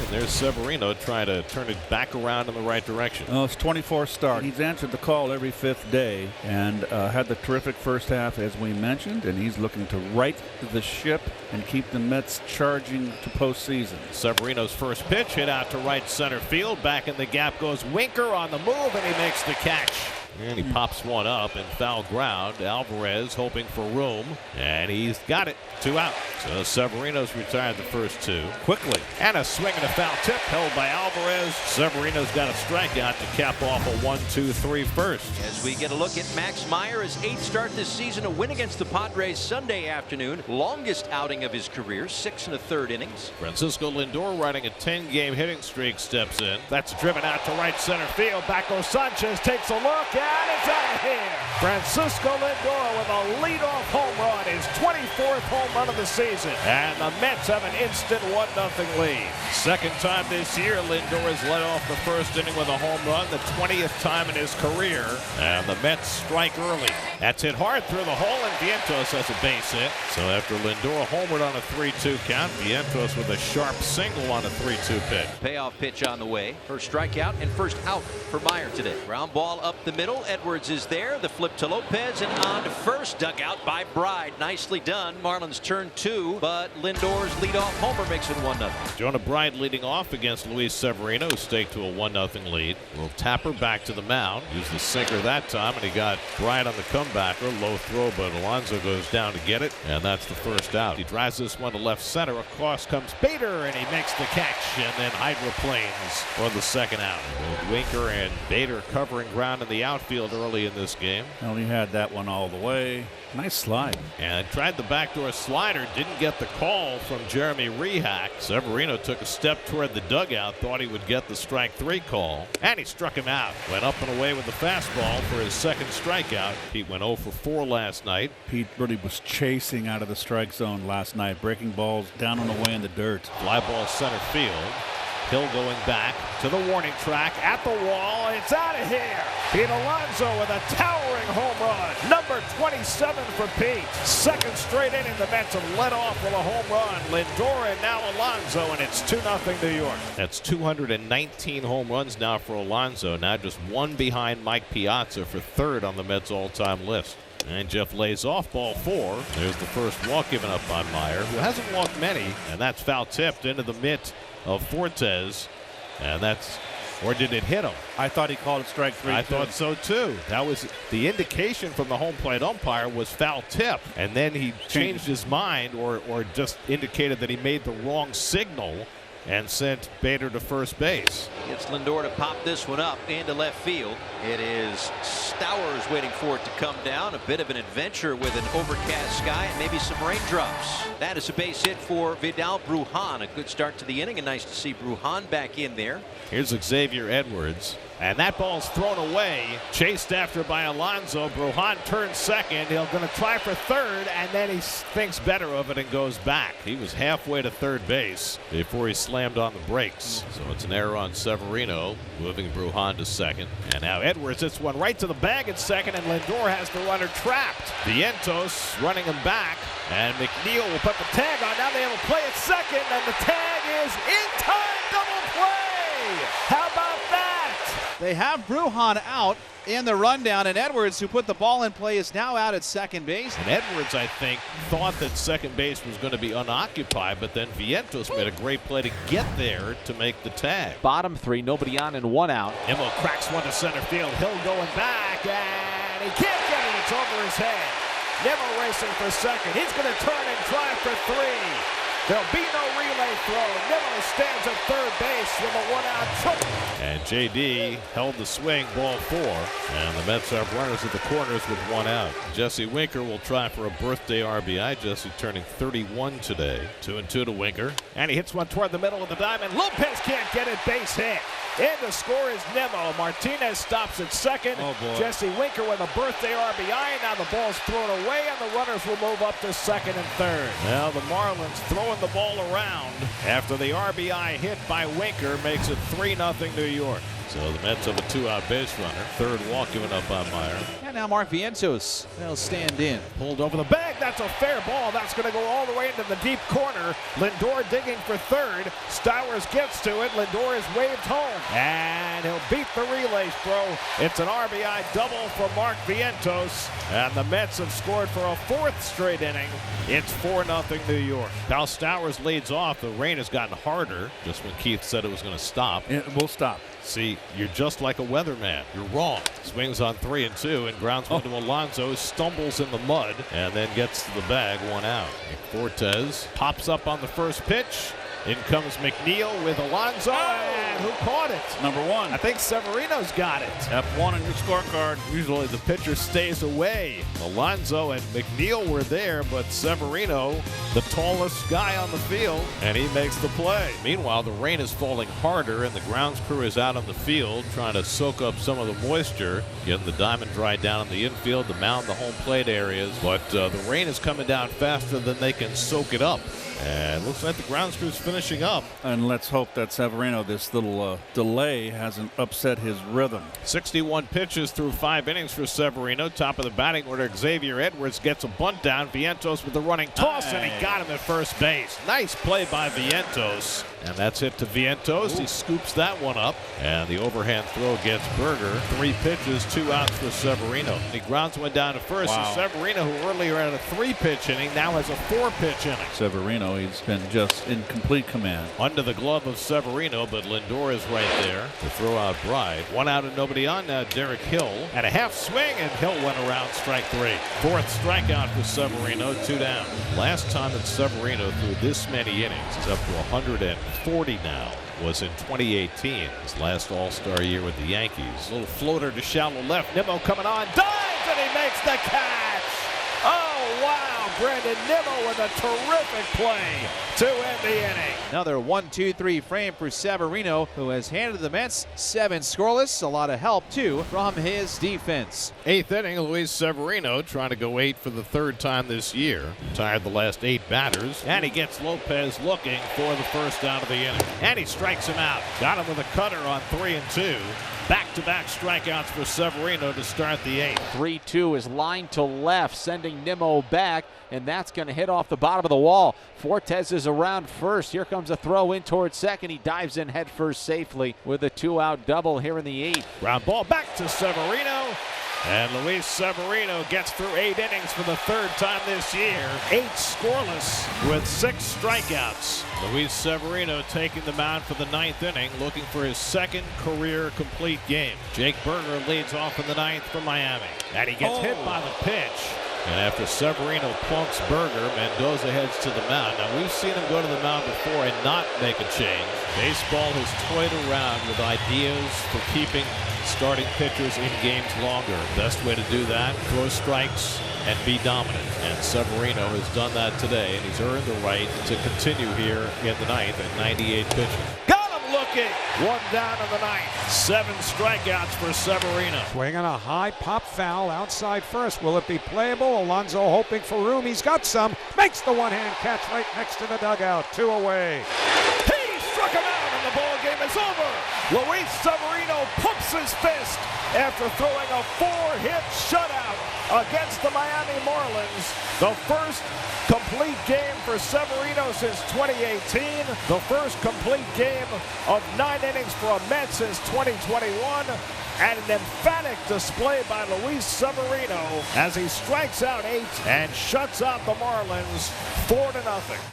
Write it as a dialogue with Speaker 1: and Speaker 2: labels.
Speaker 1: and there's Severino trying to turn it back around in the right direction.
Speaker 2: Oh, it's 24 start. He's answered the call every fifth day and had the terrific first half, as we mentioned, and he's looking to right the ship and keep the Mets charging to postseason.
Speaker 1: Severino's first pitch hit out to right center field. Back in the gap goes Winker on the move, and he makes the catch. And he pops one up in foul ground. Alvarez hoping for room, and he's got it. 2 out. So Severino's retired the first 2 quickly. And a swing and a foul tip held by Alvarez. Severino's got a strikeout to cap off a 1-2-3 first.
Speaker 3: As we get a look at Max Meyer, his 8th start this season, a win against the Padres Sunday afternoon. Longest outing of his career, 6 1/3 innings.
Speaker 1: Francisco Lindor, riding a 10-game hitting streak, steps in. That's driven out to right center field. Back goes Sanchez, takes a look, and it's out of here. Francisco Lindor with a leadoff home run, his 24th home run of the season. And the Mets have an instant 1-0 lead. Second time this year, Lindor has led off the first inning with a home run, the 20th time in his career. And the Mets strike early. That's hit hard through the hole, and Vientos has a base hit. So after Lindor homered on a 3-2 count, Vientos with a sharp single on a 3-2 pitch.
Speaker 3: Payoff pitch on the way. First strikeout and first out for Meyer today. Ground ball up the middle. Edwards is there. The flip to Lopez, and on to first. Dug out by Bride. Nicely done. Marlins turn 2, but Lindor's leadoff homer makes it 1-0.
Speaker 1: Jonah Bride leading off against Luis Severino, who staked to a 1-0 lead. Will Tapper back to the mound. Used the sinker that time, and he got Bride on the comebacker. Low throw, but Alonso goes down to get it, and that's the first out. He drives this one to left center. Across comes Bader, and he makes the catch, and then hydroplanes for the second out. Both Winker and Bader covering ground in the outfield early in this game.
Speaker 2: Well, he had that one all the way. Nice slide.
Speaker 1: And tried the backdoor slider. Didn't get the call from Jeremy Rehack. Severino took a step toward the dugout. Thought he would get the strike 3 call. And he struck him out. Went up and away with the fastball for his second strikeout. Pete went 0 for 4 last night.
Speaker 2: Pete really was chasing out of the strike zone last night. Breaking balls down and away in the dirt.
Speaker 1: Fly ball center field. Hill going back to the warning track at the wall. It's out of here. Pete Alonso with a towering home run. Number 27 for Pete. Second straight inning the Mets have led off with a home run. Lindor and now Alonso, and it's 2-0 New York. That's 219 home runs now for Alonso. Now just one behind Mike Piazza for third on the Mets all-time list. And Jeff lays off ball 4. There's the first walk given up by Meyer, who hasn't walked many, and that's foul tipped into the mitt of Fortes, and that's, or did it hit him?
Speaker 2: I thought he called it strike 3.
Speaker 1: I thought so too. That was the indication from the home plate umpire, was foul tip, and then he changed his mind, or just indicated that he made the wrong signal and sent Bader to first base.
Speaker 3: Gets Lindor to pop this one up into left field. It is Stowers waiting for it to come down. A bit of an adventure with an overcast sky and maybe some raindrops. That is a base hit for Vidal Brujan. A good start to the inning, and nice to see Brujan back in there.
Speaker 1: Here's Xavier Edwards. And that ball's thrown away, chased after by Alonso. Brujan turns second. He's going to try for third, and then he thinks better of it and goes back. He was halfway to third base before he slammed on the brakes. So it's an error on Severino, moving Brujan to second. And now Edwards hits one right to the bag at second, and Lindor has the runner trapped. Vientos running him back, and McNeil will put the tag on. Now they have a play at second, and the tag is in time. Double play! How about that?
Speaker 4: They have Brujan out in the rundown, and Edwards, who put the ball in play, is now out at second base.
Speaker 1: And Edwards, I think, thought that second base was going to be unoccupied, but then Vientos made a great play to get there to make the tag.
Speaker 5: Bottom 3, nobody on and 1 out.
Speaker 1: Nimmo cracks one to center field. Hill going back, and he can't get it. It's over his head. Nimmo racing for second. He's going to turn and try for 3. There'll be no relay throw. Nimmo stands at third base with a 1-out triple. And JD held the swing, ball 4. And the Mets have runners at the corners with 1 out. Jesse Winker will try for a birthday RBI. Jesse turning 31 today. 2-2 to Winker. And he hits one toward the middle of the diamond. Lopez can't get it, base hit. And the score is Nimmo. Martinez stops at second.
Speaker 2: Oh boy.
Speaker 1: Jesse Winker with a birthday RBI. Now the ball's thrown away, and the runners will move up to second and third. Now the Marlins throwing the ball around after the RBI hit by Winker makes it 3-0 New York. So the Mets have a 2-out base runner. Third walk given up by Meyer.
Speaker 4: And now Mark Vientos will stand in.
Speaker 1: Pulled over the bag. That's a fair ball. That's going to go all the way into the deep corner. Lindor digging for third. Stowers gets to it. Lindor is waved home. And he'll beat the relays throw. It's an RBI double for Mark Vientos. And the Mets have scored for a fourth straight inning. It's 4-0 New York. Now Stowers leads off. The rain has gotten harder just when Keith said it was going to stop.
Speaker 2: It will stop.
Speaker 1: See, you're just like a weatherman. You're wrong. Swings on 3-2 and grounds one to Alonso, stumbles in the mud, and then gets to the bag, 1 out. Fortes pops up on the first pitch. In comes McNeil with Alonso, and who caught it?
Speaker 2: Number 1.
Speaker 1: I think Severino's got it.
Speaker 2: F1 on your scorecard.
Speaker 1: Usually the pitcher stays away. Alonso and McNeil were there, but Severino, the tallest guy on the field, and he makes the play. Meanwhile, the rain is falling harder, and the grounds crew is out on the field trying to soak up some of the moisture, getting the diamond dried down on the infield, the mound, the home plate areas. But the rain is coming down faster than they can soak it up. And looks like the grounds crew's finishing up.
Speaker 2: And let's hope that Severino, this little delay, hasn't upset his rhythm.
Speaker 1: 61 pitches through 5 innings for Severino. Top of the batting order, Xavier Edwards gets a bunt down. Vientos with the running toss, and he got him at first base. Nice play by Vientos. And that's hit to Vientos. He scoops that one up. And the overhand throw gets Berger. 3 pitches, 2 outs for Severino. He grounds one down to first.
Speaker 2: Wow.
Speaker 1: So Severino, who earlier had a 3-pitch inning, now has a 4-pitch inning.
Speaker 2: Severino, he's been just in complete command.
Speaker 1: Under the glove of Severino, but Lindor is right there to throw out Bride. 1 out and nobody on. Now Derek Hill at a half swing, and Hill went around strike 3. 4th strikeout for Severino, 2 down. Last time that Severino threw this many innings, he's up to 140 now, was in 2018, his last All-Star year with the Yankees. Little floater to shallow left. Nimmo coming on, dives, and he makes the catch. Oh, wow. Brandon Nimmo with a terrific play to end the inning.
Speaker 4: Another 1-2-3 frame for Severino, who has handed the Mets 7 scoreless. A lot of help, too, from his defense.
Speaker 1: 8th inning, Luis Severino trying to go 8 for the 3rd time this year. Retired the last 8 batters. And he gets Lopez looking for the first out of the inning. And he strikes him out. Got him with a cutter on 3-2. Back-to-back strikeouts for Severino to start the 8th.
Speaker 5: 3-2 is lined to left, sending Nimmo back, and that's going to hit off the bottom of the wall. Fortes is around first. Here comes a throw in towards second. He dives in head first safely with a 2-out double here in the 8th.
Speaker 1: Ground ball back to Severino. And Luis Severino gets through 8 innings for the 3rd time this year. 8 scoreless with 6 strikeouts. Luis Severino taking the mound for the 9th inning, looking for his 2nd career complete game. Jake Berger leads off in the 9th for Miami. And he gets hit by the pitch. And after Severino plunks Berger, Mendoza heads to the mound. Now, we've seen him go to the mound before and not make a change. Baseball has toyed around with ideas for keeping starting pitchers in games longer. Best way to do that, throw strikes and be dominant. And Severino has done that today, and he's earned the right to continue here in the 9th at 98 pitches. Got him looking! 1 down in the 9th. 7 strikeouts for Severino.
Speaker 6: Swing on a high pop foul outside first. Will it be playable? Alonso hoping for room. He's got some. Makes the one-hand catch right next to the dugout. 2 away.
Speaker 1: He struck him out, and the ball game is over. Luis Severino pumps his fist after throwing a 4-hit shutout against the Miami Marlins. The first complete game for Severino since 2018. The first complete game of 9 innings for a Met since 2021. And an emphatic display by Luis Severino as he strikes out 8 and shuts out the Marlins 4-0.